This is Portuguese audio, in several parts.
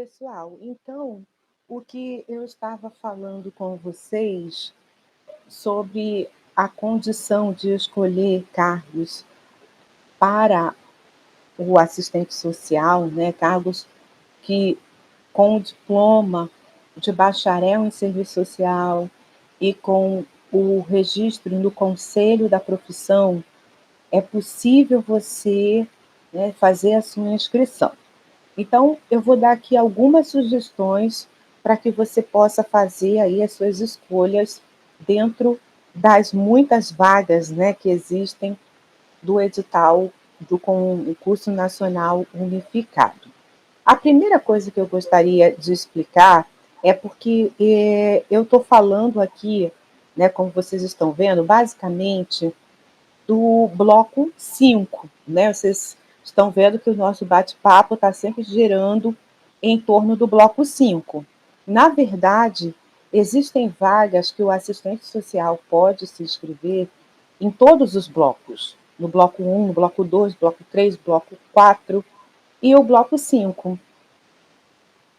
pessoal. Então, o que eu estava falando com vocês sobre a condição de escolher cargos para o assistente social, né, cargos que com o diploma de bacharel em serviço social e com o registro no conselho da profissão, é possível você, né, fazer a sua inscrição. Então, eu vou dar aqui algumas sugestões para que você possa fazer aí as suas escolhas dentro das muitas vagas, né, que existem do edital do concurso nacional unificado. A primeira coisa que eu gostaria de explicar é porque eu estou falando aqui, né, como vocês estão vendo, basicamente do bloco 5, né? Vocês estão vendo que o nosso bate-papo está sempre girando em torno do bloco 5. Na verdade, existem vagas que o assistente social pode se inscrever em todos os blocos. No bloco 1, no bloco 2, bloco 3, bloco 4 e o bloco 5.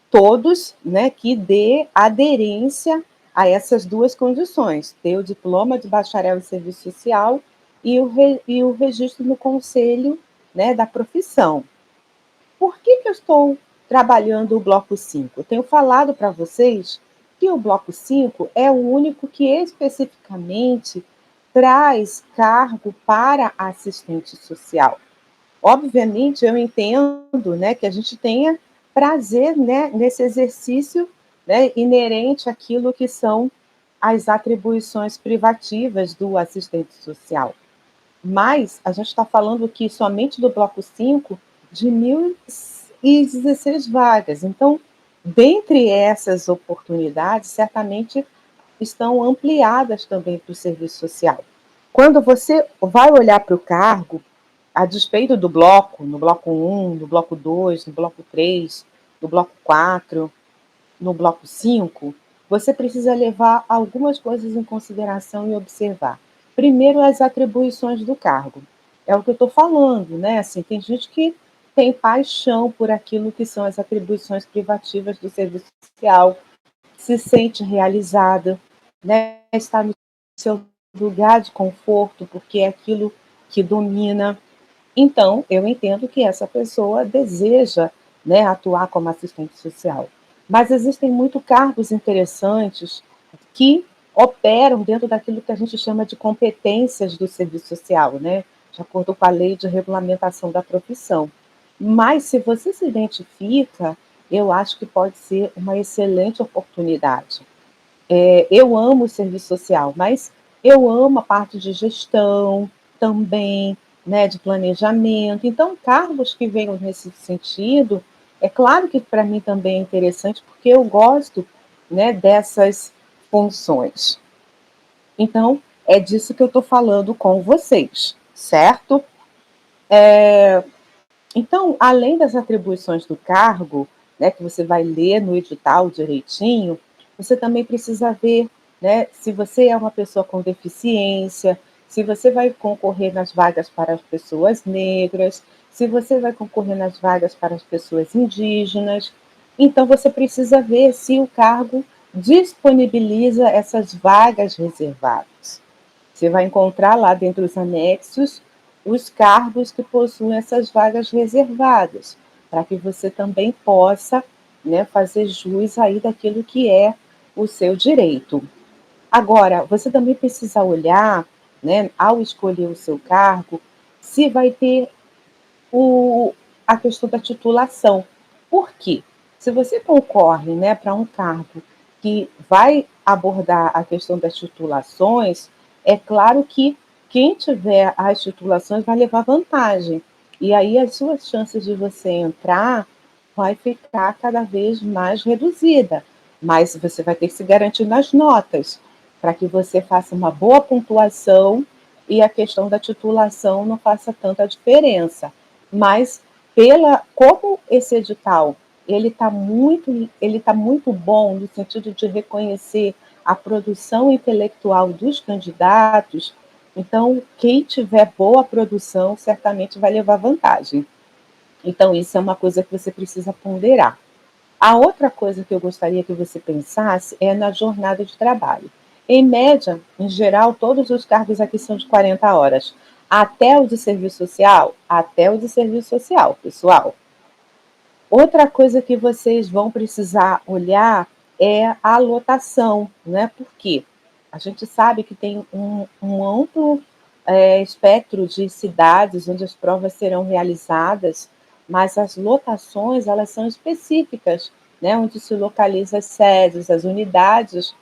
Todos, né, que dê aderência a essas duas condições, ter o diploma de bacharel em serviço social e o registro no conselho, né, da profissão. Por que eu estou trabalhando o bloco 5? Eu tenho falado para vocês que o bloco 5 é o único que especificamente traz cargo para assistente social. Obviamente, eu entendo, né, que a gente tenha prazer, né, nesse exercício, né, inerente àquilo que são as atribuições privativas do assistente social. Mas a gente está falando aqui somente do bloco 5 de 1.016 vagas. Então, dentre essas oportunidades, certamente estão ampliadas também para o serviço social. Quando você vai olhar para o cargo, a despeito do bloco, no bloco 1, no bloco 2, no bloco 3, no bloco 4, no bloco 5, você precisa levar algumas coisas em consideração e observar. Primeiro, as atribuições do cargo. É o que eu estou falando, né? Assim, tem gente que tem paixão por aquilo que são as atribuições privativas do serviço social, se sente realizada, né? Está no seu lugar de conforto, porque é aquilo que domina. Então, eu entendo que essa pessoa deseja, né, atuar como assistente social. Mas existem muitos cargos interessantes que operam dentro daquilo que a gente chama de competências do serviço social, né, de acordo com a lei de regulamentação da profissão. Mas se você se identifica, eu acho que pode ser uma excelente oportunidade. Eu amo o serviço social, mas eu amo a parte de gestão também, né, de planejamento. Então, cargos que venham nesse sentido, é claro que para mim também é interessante, porque eu gosto, né, dessas funções. Então, é disso que eu estou falando com vocês, certo? Então, além das atribuições do cargo, né, que você vai ler no edital direitinho, você também precisa ver, né, se você é uma pessoa com deficiência, se você vai concorrer nas vagas para as pessoas negras, se você vai concorrer nas vagas para as pessoas indígenas. Então, você precisa ver se o cargo disponibiliza essas vagas reservadas. Você vai encontrar lá dentro dos anexos os cargos que possuem essas vagas reservadas, para que você também possa, né, fazer jus aí daquilo que é o seu direito. Agora, você também precisa olhar, né, ao escolher o seu cargo, se vai ter a questão da titulação. Por quê? Se você concorre, né, para um cargo que vai abordar a questão das titulações, é claro que quem tiver as titulações vai levar vantagem. E aí as suas chances de você entrar vai ficar cada vez mais reduzida. Mas você vai ter que se garantir nas notas, para que você faça uma boa pontuação e a questão da titulação não faça tanta diferença. Mas como esse edital ele tá muito bom no sentido de reconhecer a produção intelectual dos candidatos, então quem tiver boa produção certamente vai levar vantagem. Então isso é uma coisa que você precisa ponderar. A outra coisa que eu gostaria que você pensasse é na jornada de trabalho. Em média, em geral, todos os cargos aqui são de 40 horas. Até o de serviço social? Até o de serviço social, pessoal. Outra coisa que vocês vão precisar olhar é a lotação, né? Por quê? A gente sabe que tem um amplo espectro de cidades onde as provas serão realizadas, mas as lotações, elas são específicas, né? Onde se localizam as sedes, as unidades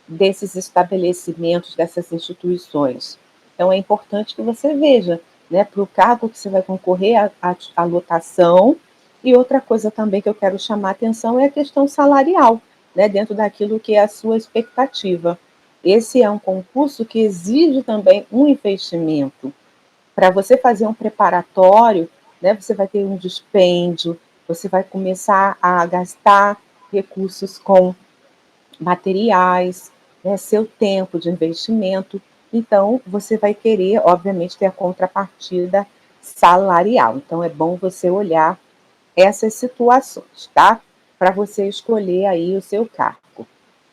desses estabelecimentos, dessas instituições. Então, é importante que você veja, né, para o cargo que você vai concorrer, a lotação. E outra coisa também que eu quero chamar a atenção é a questão salarial, né, dentro daquilo que é a sua expectativa. Esse é um concurso que exige também um investimento. Para você fazer um preparatório, né, você vai ter um dispêndio, você vai começar a gastar recursos com materiais, né, seu tempo de investimento. Então, você vai querer, obviamente, ter a contrapartida salarial. Então, é bom você olhar essas situações, tá? Para você escolher aí o seu cargo.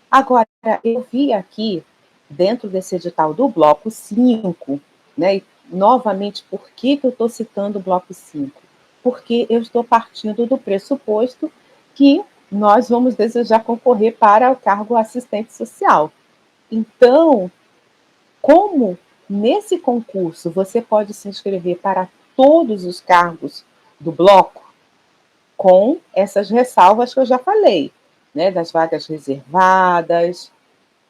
Agora, eu vi aqui, dentro desse edital do bloco 5, né? E, novamente, por que eu estou citando o bloco 5? Porque eu estou partindo do pressuposto que nós vamos desejar concorrer para o cargo assistente social. Então, como nesse concurso você pode se inscrever para todos os cargos do bloco, com essas ressalvas que eu já falei, né? Das vagas reservadas,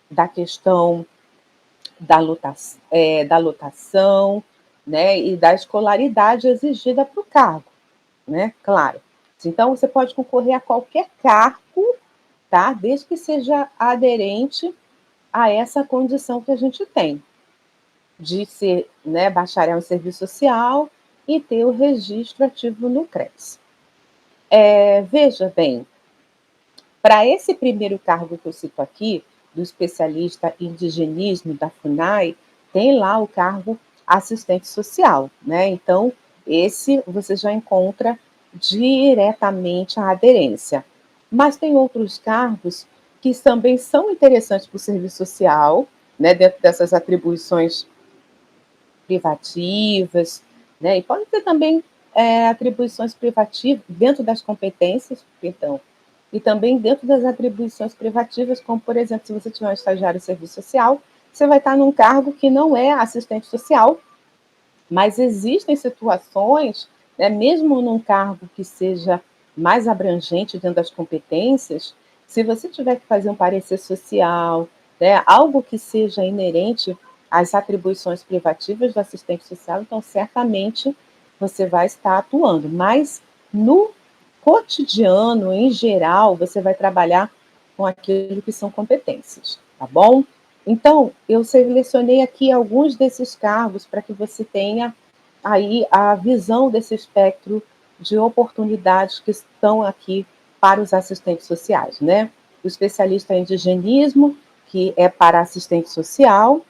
da questão da lotação, né? E da escolaridade exigida para o cargo, né? Claro. Então, você pode concorrer a qualquer cargo, tá? Desde que seja aderente a essa condição que a gente tem, de ser, né, bacharel em serviço social e ter o registro ativo no CRES. Veja bem, para esse primeiro cargo que eu cito aqui, do especialista em indigenismo da FUNAI, tem lá o cargo assistente social, né? Então, esse você já encontra diretamente a aderência. Mas tem outros cargos que também são interessantes para o serviço social, né? Dentro dessas atribuições privativas, né? E pode ter também atribuições privativas dentro das competências, então, e também dentro das atribuições privativas, como, por exemplo, se você tiver um estagiário de serviço social, você vai estar num cargo que não é assistente social, mas existem situações, né, mesmo num cargo que seja mais abrangente dentro das competências, se você tiver que fazer um parecer social, né, algo que seja inerente às atribuições privativas do assistente social, então certamente você vai estar atuando. Mas no cotidiano, em geral, você vai trabalhar com aquilo que são competências, tá bom? Então, eu selecionei aqui alguns desses cargos para que você tenha aí a visão desse espectro de oportunidades que estão aqui para os assistentes sociais, né? O especialista em indigenismo, que é para assistente social.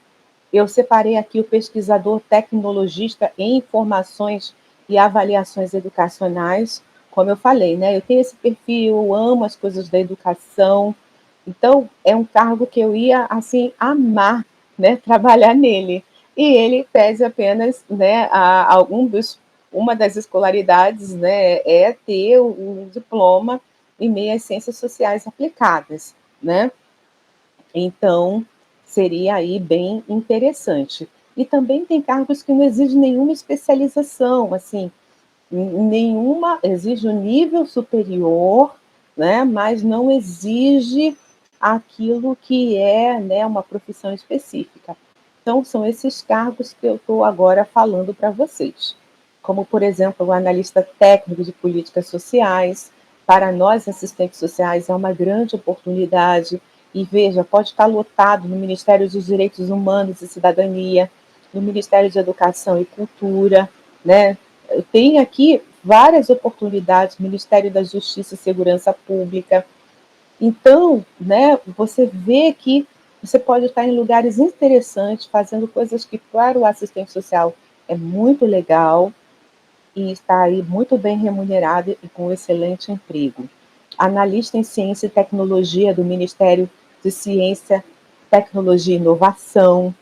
Eu separei aqui o pesquisador tecnologista em informações e avaliações educacionais, como eu falei, né? Eu tenho esse perfil, eu amo as coisas da educação, então é um cargo que eu ia assim amar, né, trabalhar nele. E ele pede apenas, né, uma das escolaridades, né, é ter o diploma em meias ciências sociais aplicadas, né? Então, seria aí bem interessante. E também tem cargos que não exigem nenhuma especialização, assim, nenhuma, exige um nível superior, né, mas não exige aquilo que é, né, uma profissão específica. Então, são esses cargos que eu estou agora falando para vocês. Como, por exemplo, o analista técnico de políticas sociais. Para nós, assistentes sociais, é uma grande oportunidade. E veja, pode estar lotado no Ministério dos Direitos Humanos e Cidadania, no Ministério de Educação e Cultura, né? Tem aqui várias oportunidades, Ministério da Justiça e Segurança Pública. Então, né, você vê que você pode estar em lugares interessantes, fazendo coisas que para o assistente social é muito legal e está aí muito bem remunerado e com um excelente emprego. analista em ciência e tecnologia do Ministério de Ciência, Tecnologia e Inovação,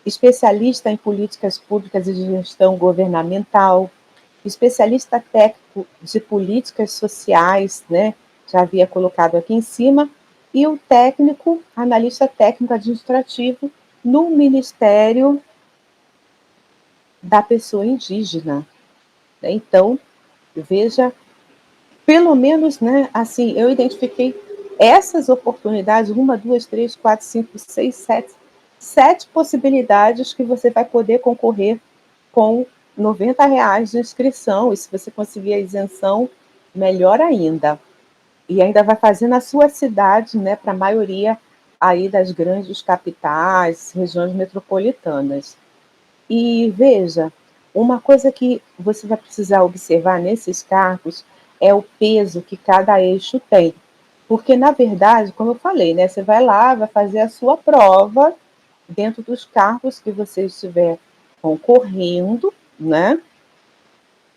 especialista em políticas públicas e gestão governamental, especialista técnico de políticas sociais, né? Já havia colocado aqui em cima, e o técnico, analista técnico administrativo no Ministério da Pessoa Indígena. Então, veja, pelo menos, né, assim, eu identifiquei essas oportunidades, 7 possibilidades que você vai poder concorrer com R$ 90 de inscrição, e se você conseguir a isenção, melhor ainda. E ainda vai fazer na sua cidade, né, para a maioria aí das grandes capitais, regiões metropolitanas. E veja, uma coisa que você vai precisar observar nesses cargos é o peso que cada eixo tem. Porque, na verdade, como eu falei, né, você vai lá, vai fazer a sua prova dentro dos cargos que você estiver concorrendo, né?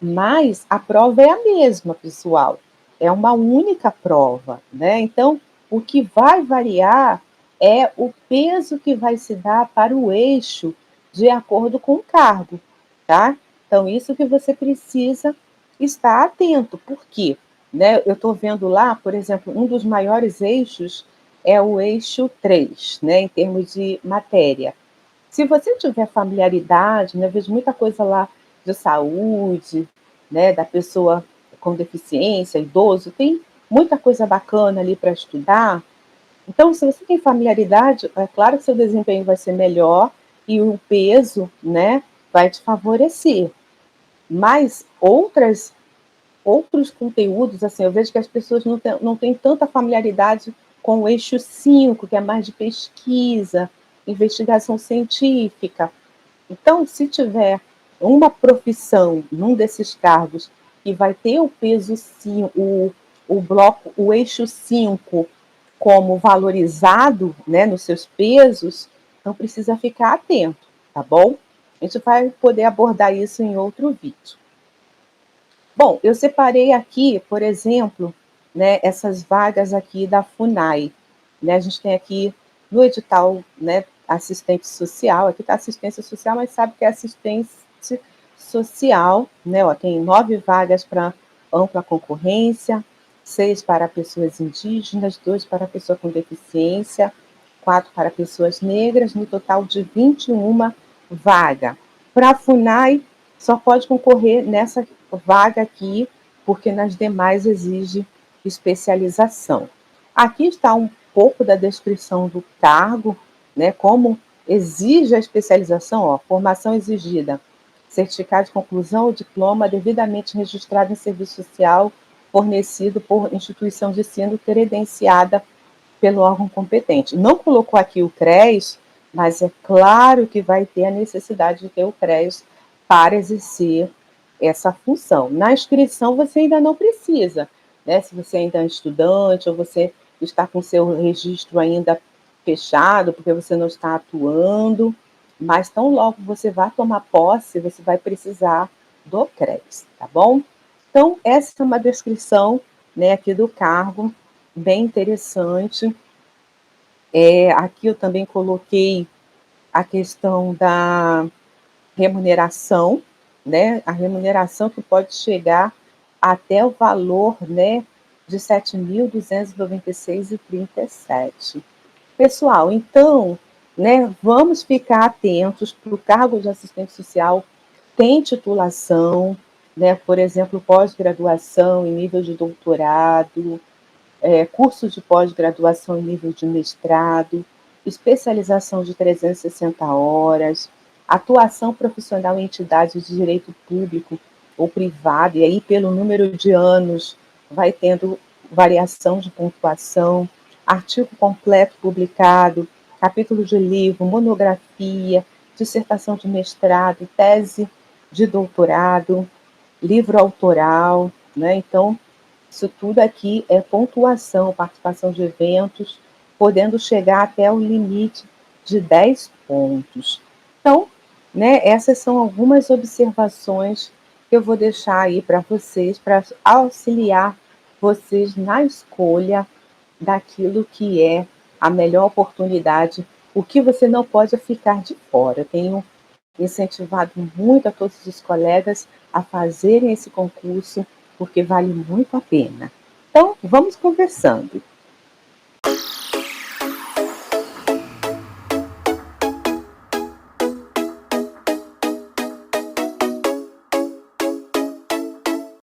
Mas a prova é a mesma, pessoal. É uma única prova, né? Então, o que vai variar é o peso que vai se dar para o eixo de acordo com o cargo, tá? Então, isso que você precisa estar atento. Por quê? Né? Eu estou vendo lá, por exemplo, um dos maiores eixos é o eixo 3, né, em termos de matéria. Se você tiver familiaridade, né, eu vejo muita coisa lá de saúde, né, da pessoa com deficiência, idoso, tem muita coisa bacana ali para estudar. Então, se você tem familiaridade, é claro que seu desempenho vai ser melhor e o peso, né, vai te favorecer. Mas outros conteúdos, assim, eu vejo que as pessoas não têm tanta familiaridade com o eixo 5, que é mais de pesquisa, investigação científica. Então, se tiver uma profissão num desses cargos que vai ter o peso 5, o bloco, o eixo 5 como valorizado, né, nos seus pesos, então precisa ficar atento, tá bom? A gente vai poder abordar isso em outro vídeo. Bom, eu separei aqui, por exemplo, né, essas vagas aqui da FUNAI. Né, a gente tem aqui no edital, né, assistente social, aqui está assistência social, mas sabe que é assistência social, né, ó, tem 9 vagas para ampla concorrência, 6 para pessoas indígenas, 2 para pessoa com deficiência, 4 para pessoas negras, no total de 21 vagas. Para a FUNAI, só pode concorrer nessa vaga aqui, porque nas demais exige especialização. Aqui está um pouco da descrição do cargo, né, como exige a especialização, ó, formação exigida, certificado de conclusão ou diploma devidamente registrado em serviço social fornecido por instituição de ensino credenciada pelo órgão competente. Não colocou aqui o CREAS, mas é claro que vai ter a necessidade de ter o CREAS para exercer essa função. Na inscrição você ainda não precisa, né? Se você ainda é estudante ou você está com seu registro ainda fechado, porque você não está atuando, mas tão logo você vai tomar posse, você vai precisar do CREAS, tá bom? Então, essa é uma descrição, né, aqui do cargo, bem interessante. Aqui eu também coloquei a questão da remuneração, né? A remuneração que pode chegar até o valor, né, de R$ 7.296,37. Pessoal, então, né, vamos ficar atentos para o cargo de assistente social, tem titulação, né, por exemplo, pós-graduação em nível de doutorado, curso de pós-graduação em nível de mestrado, especialização de 360 horas, atuação profissional em entidades de direito público ou privado, e aí pelo número de anos vai tendo variação de pontuação, artigo completo publicado, capítulo de livro, monografia, dissertação de mestrado, tese de doutorado, livro autoral, né? Então, isso tudo aqui é pontuação, participação de eventos, podendo chegar até o limite de 10 pontos. Então, né, essas são algumas observações que eu vou deixar aí para vocês, para auxiliar vocês na escolha daquilo que é a melhor oportunidade, o que você não pode é ficar de fora. Eu tenho incentivado muito a todos os colegas a fazerem esse concurso, porque vale muito a pena. Então, vamos conversando.